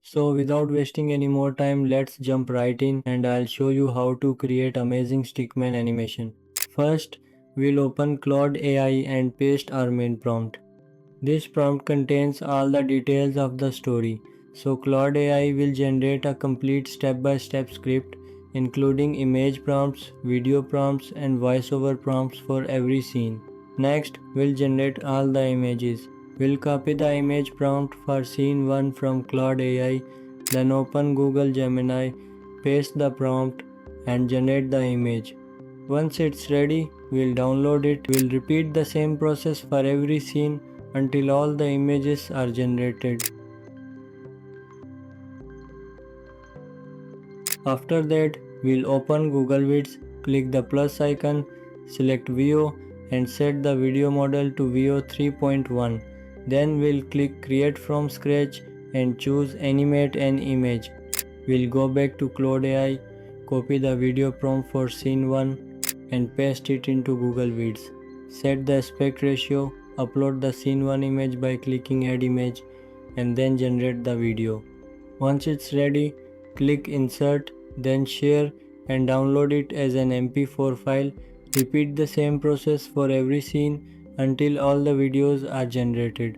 So without wasting any more time, let's jump right in and I'll show you how to create amazing stickman animation. First, we'll open Claude AI and paste our main prompt. This prompt contains all the details of the story, so Claude AI will generate a complete step-by-step script including image prompts, video prompts and voiceover prompts for every scene. Next, we'll generate all the images. We'll copy the image prompt for scene 1 from Claude AI, then open Google Gemini, paste the prompt and generate the image. Once it's ready, we'll download it. We'll repeat the same process for every scene until all the images are generated. After that, we'll open Google Vids, click the plus icon, select VO and set the video model to VO 3.1. Then we'll click create from scratch and choose animate an image. We'll go back to Claude AI, copy the video prompt for scene 1 and paste it into Google Vids. Set the aspect ratio, upload the scene 1 image by clicking add image and then generate the video. Once it's ready, click insert, then share and download it as an MP4 file. Repeat the same process for every scene until all the videos are generated.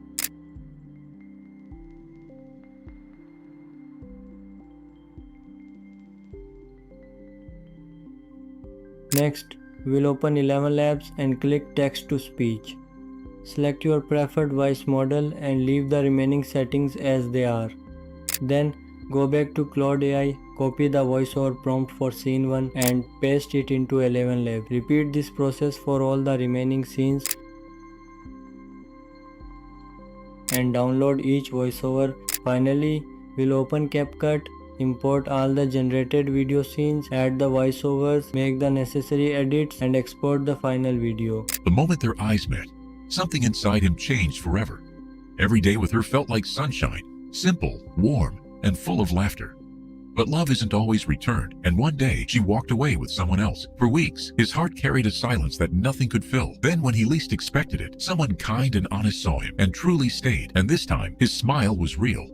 Next, we'll open 11 Labs and click text to speech. Select your preferred voice model and leave the remaining settings as they are. Then go back to Claude AI, copy the voiceover prompt for scene 1 and paste it into 11 Labs. Repeat this process for all the remaining scenes and download each voiceover. Finally, we'll open CapCut, import all the generated video scenes, add the voiceovers, make the necessary edits and export the final video. The moment their eyes met, something inside him changed forever. Every day with her felt like sunshine, simple, warm, and full of laughter. But love isn't always returned, and one day she walked away with someone else. For weeks, his heart carried a silence that nothing could fill. Then when he least expected it, someone kind and honest saw him and truly stayed, and this time his smile was real.